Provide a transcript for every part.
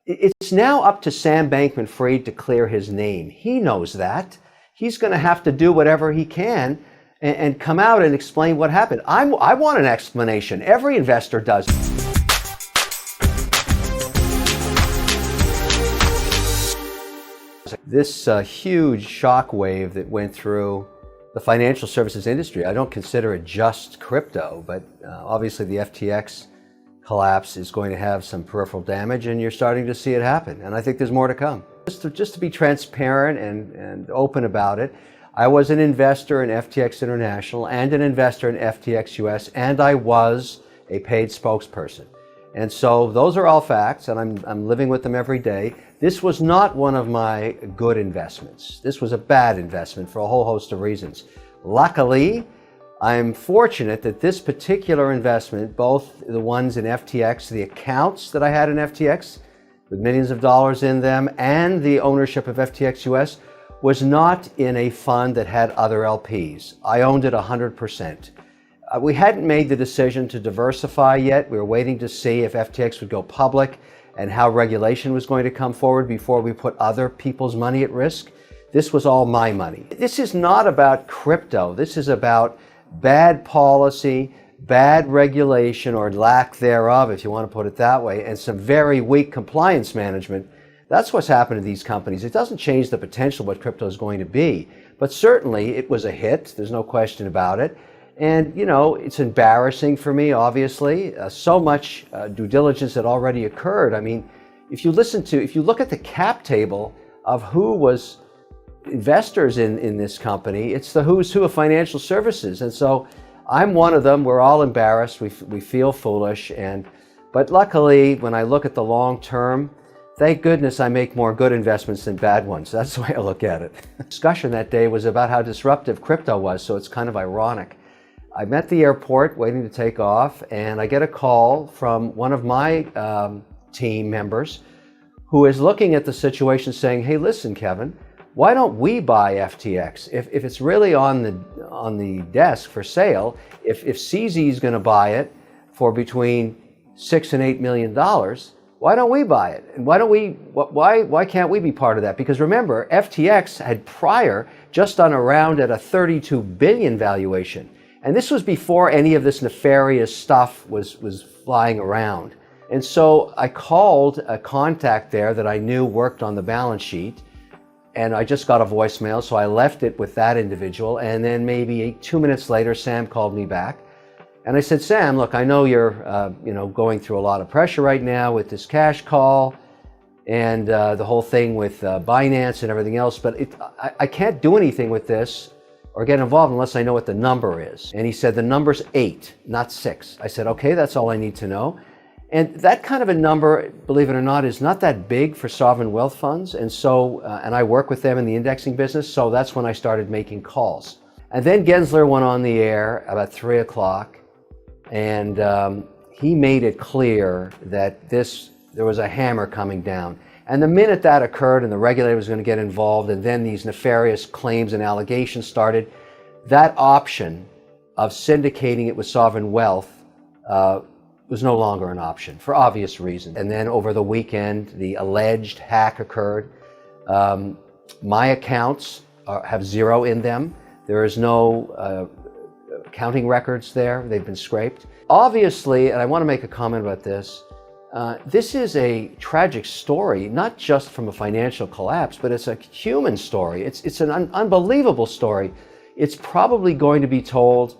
It's now up to Sam Bankman-Fried to clear his name. He knows that. He's going to have to do whatever he can and come out and explain what happened. I want an explanation. Every investor does. This huge shockwave that went through the financial services industry, I don't consider it just crypto, but obviously the FTX collapse is going to have some peripheral damage, and you're starting to see it happen. And I think there's more to come. Just to be transparent and open about it, I was an investor in FTX International and an investor in FTX US, and I was a paid spokesperson. And so those are all facts, and I'm living with them every day. This was not one of my good investments. This was a bad investment for a whole host of reasons. Luckily, I'm fortunate that this particular investment, both the ones in FTX, the accounts that I had in FTX with millions of dollars in them, and the ownership of FTX US, was not in a fund that had other LPs. I owned it 100%. We hadn't made the decision to diversify yet. We were waiting to see if FTX would go public and how regulation was going to come forward before we put other people's money at risk. This was all my money. This is not about crypto. This is about bad policy, bad regulation or lack thereof, if you want to put it that way, and some very weak compliance management. That's what's happened to these companies. It doesn't change the potential of what crypto is going to be, but certainly it was a hit. There's no question about it. And, you know, it's embarrassing for me, obviously. So much due diligence had already occurred. I mean, if you look at the cap table of who was investors in this company, it's the who's who of financial services. And so I'm one of them. We're all embarrassed. We feel foolish. But luckily, when I look at the long term, thank goodness I make more good investments than bad ones. That's the way I look at it. The discussion that day was about how disruptive crypto was, so it's kind of ironic. I'm at the airport waiting to take off, and I get a call from one of my team members who is looking at the situation saying, hey, listen, Kevin, why don't we buy FTX? If it's really on the desk for sale, if CZ is going to buy it for between $6 and $8 million, why don't we buy it? And why can't we be part of that? Because remember, FTX had prior just done a round at a 32 billion valuation. And this was before any of this nefarious stuff was flying around. And so I called a contact there that I knew worked on the balance sheet, and I just got a voicemail, so I left it with that individual. And then maybe 2 minutes later, Sam called me back. And I said, Sam, look, I know you're going through a lot of pressure right now with this cash call and the whole thing with Binance and everything else, but I can't do anything with this or get involved unless I know what the number is. And he said, the number's 8, not 6. I said, okay, that's all I need to know. And that kind of a number, believe it or not, is not that big for sovereign wealth funds. And so, and I work with them in the indexing business, so that's when I started making calls. And then Gensler went on the air about 3 o'clock, and he made it clear that there was a hammer coming down. And the minute that occurred and the regulator was going to get involved, and then these nefarious claims and allegations started, that option of syndicating it with sovereign wealth was no longer an option for obvious reasons. And then over the weekend, the alleged hack occurred. My accounts have 0 in them. There is no accounting records there. They've been scraped. Obviously, and I want to make a comment about this, this is a tragic story, not just from a financial collapse, but it's a human story. It's an unbelievable story. It's probably going to be told,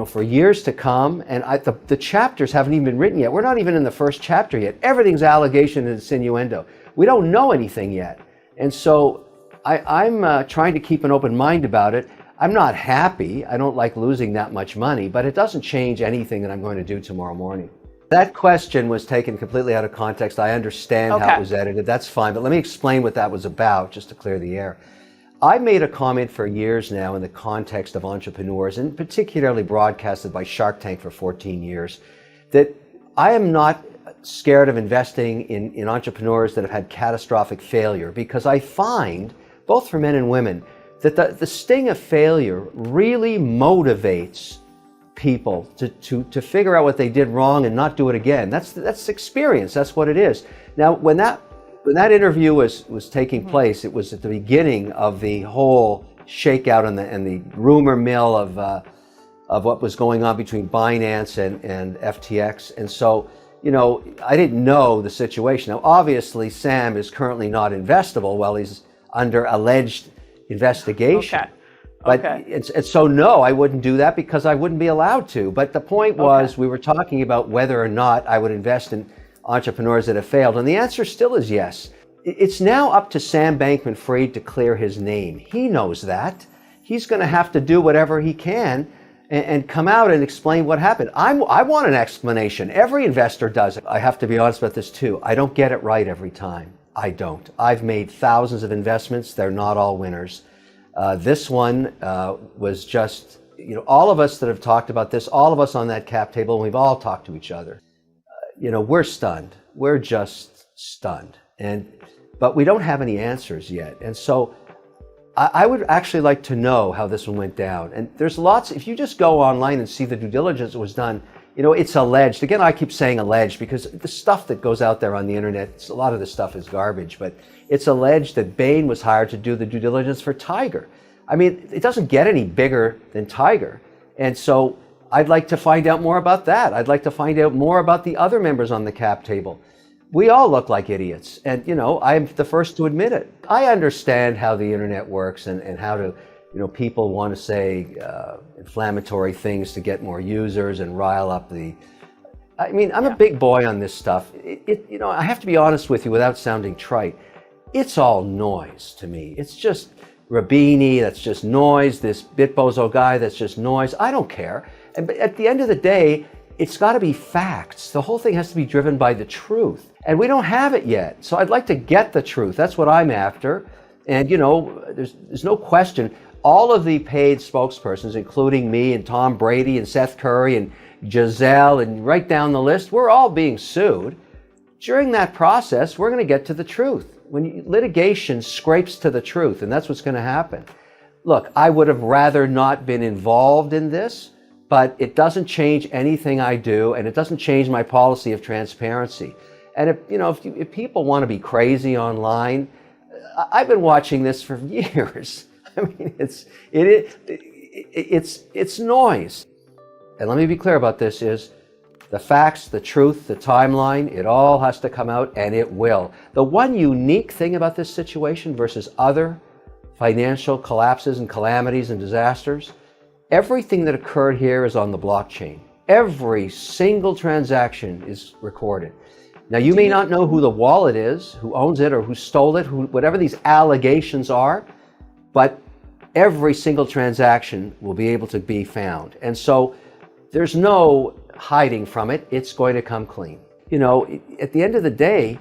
for years to come. And the chapters haven't even been written yet. We're not even in the first chapter yet. Everything's allegation and innuendo. We don't know anything yet. And so I'm trying to keep an open mind about it. I'm not happy. I don't like losing that much money, but it doesn't change anything that I'm going to do tomorrow morning. That question was taken completely out of context. I understand how it was edited. That's fine. But let me explain what that was about, just to clear the air. I made a comment for years now in the context of entrepreneurs, and particularly broadcasted by Shark Tank for 14 years, that I am not scared of investing in entrepreneurs that have had catastrophic failure, because I find, both for men and women, that the sting of failure really motivates people to figure out what they did wrong and not do it again. That's experience. That's what it is. Now, when that interview was taking place, it was at the beginning of the whole shakeout and the rumor mill of what was going on between Binance and FTX. And so, I didn't know the situation. Now, obviously, Sam is currently not investable while he's under alleged investigation. Okay. But it's so no, I wouldn't do that because I wouldn't be allowed to. But the point was, we were talking about whether or not I would invest in entrepreneurs that have failed. And the answer still is yes. It's now up to Sam Bankman-Fried to clear his name. He knows that. He's going to have to do whatever he can and come out and explain what happened. I want an explanation. Every investor does it. I have to be honest about this too. I don't get it right every time. I don't. I've made thousands of investments. They're not all winners. This one was just, all of us that have talked about this, all of us on that cap table, and we've all talked to each other. We're stunned. We're just stunned. But we don't have any answers yet. And so I would actually like to know how this one went down. And there's lots, if you just go online and see the due diligence that was done, it's alleged. Again, I keep saying alleged because the stuff that goes out there on the internet, a lot of this stuff is garbage, but it's alleged that Bain was hired to do the due diligence for Tiger. I mean, it doesn't get any bigger than Tiger. And so I'd like to find out more about that. I'd like to find out more about the other members on the cap table. We all look like idiots. And, I'm the first to admit it. I understand how the internet works and how to, people want to say inflammatory things to get more users and rile up I'm a big boy on this stuff. I have to be honest with you without sounding trite. It's all noise to me. It's just Rabini, that's just noise. This Bitbozo guy, that's just noise. I don't care. But at the end of the day, it's got to be facts. The whole thing has to be driven by the truth. And we don't have it yet. So I'd like to get the truth. That's what I'm after. And, there's no question. All of the paid spokespersons, including me and Tom Brady and Seth Curry and Giselle and right down the list, we're all being sued. During that process, we're going to get to the truth. When litigation scrapes to the truth, and that's what's going to happen. Look, I would have rather not been involved in this, but it doesn't change anything I do, and it doesn't change my policy of transparency. And if people want to be crazy online, I've been watching this for years. I mean, it's noise. And let me be clear about this: is the facts, the truth, the timeline, it all has to come out, and it will. The one unique thing about this situation versus other financial collapses and calamities and disasters, everything that occurred here is on the blockchain. Every single transaction is recorded. Now, you may not know who the wallet is, who owns it, or who stole it, whatever these allegations are, but every single transaction will be able to be found. And so there's no hiding from it. It's going to come clean. At the end of the day,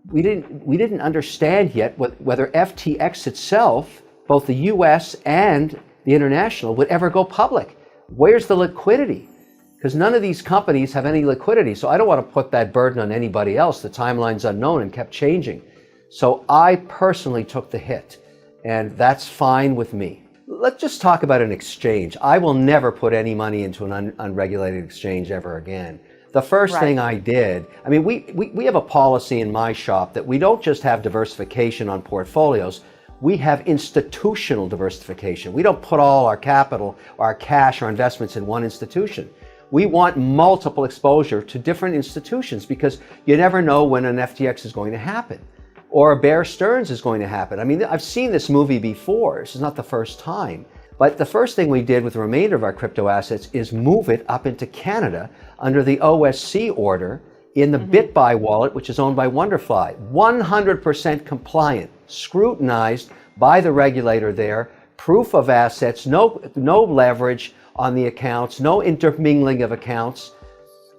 we didn't understand yet whether FTX itself, both the US and the international, would ever go public. Where's the liquidity? Because none of these companies have any liquidity. So I don't want to put that burden on anybody else. The timeline's unknown and kept changing. So I personally took the hit, and that's fine with me. Let's just talk about an exchange. I will never put any money into an unregulated exchange ever again. The first thing I did, we have a policy in my shop that we don't just have diversification on portfolios, we have institutional diversification. We don't put all our capital, our cash, our investments in one institution. We want multiple exposure to different institutions because you never know when an FTX is going to happen or a Bear Stearns is going to happen. I've seen this movie before. This is not the first time. But the first thing we did with the remainder of our crypto assets is move it up into Canada under the OSC order in the BitBuy wallet, which is owned by Wonderfly. 100% compliant, scrutinized by the regulator there, proof of assets, no leverage on the accounts, no intermingling of accounts.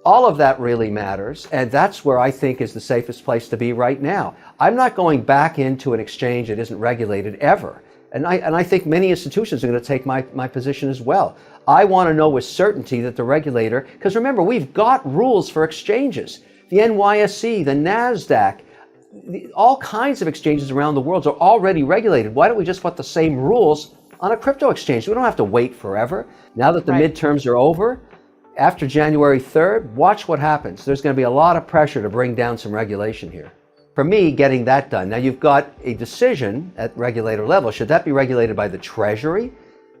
All of that really matters, and that's where I think is the safest place to be right now. I'm not going back into an exchange that isn't regulated ever. And I think many institutions are going to take my position as well. I want to know with certainty that the regulator, because remember, we've got rules for exchanges. The NYSE, the NASDAQ, all kinds of exchanges around the world are already regulated. Why don't we just put the same rules on a crypto exchange. We don't have to wait forever. Now that the Right. midterms are over, after January 3rd, watch what happens. There's going to be a lot of pressure to bring down some regulation here. For me, getting that done. Now you've got a decision at regulator level. Should that be regulated by the Treasury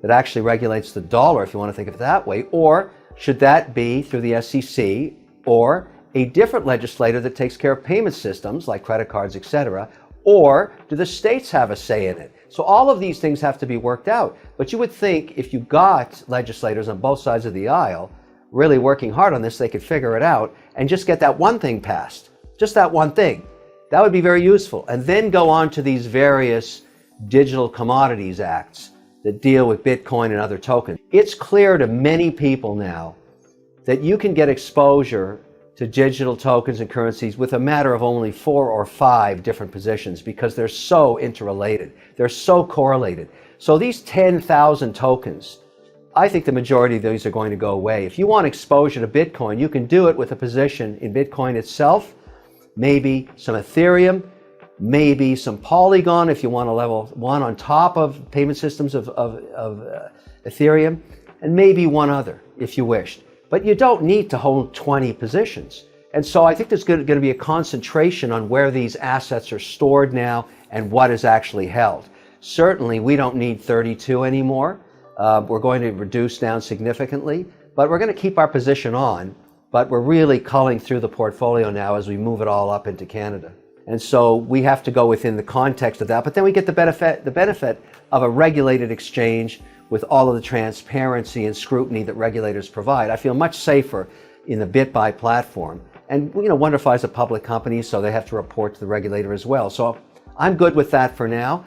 that actually regulates the dollar, if you want to think of it that way, or should that be through the SEC or a different legislator that takes care of payment systems like credit cards, etc., or do the states have a say in it? So all of these things have to be worked out. But you would think if you got legislators on both sides of the aisle really working hard on this, they could figure it out and just get that one thing passed. Just that one thing. That would be very useful. And then go on to these various digital commodities acts that deal with Bitcoin and other tokens. It's clear to many people now that you can get exposure to digital tokens and currencies with a matter of only 4 or 5 different positions because they're so interrelated. They're so correlated. So these 10,000 tokens, I think the majority of these are going to go away. If you want exposure to Bitcoin, you can do it with a position in Bitcoin itself, maybe some Ethereum, maybe some Polygon if you want a level 1 on top of payment systems of Ethereum, and maybe one other if you wished. But you don't need to hold 20 positions. And so I think there's going to be a concentration on where these assets are stored now and what is actually held. Certainly, we don't need 32 anymore. We're going to reduce down significantly, but we're going to keep our position on, but we're really culling through the portfolio now as we move it all up into Canada. And so we have to go within the context of that, but then we get the benefit of a regulated exchange with all of the transparency and scrutiny that regulators provide. I feel much safer in the BitBuy platform. And WonderFi is a public company, so they have to report to the regulator as well. So I'm good with that for now.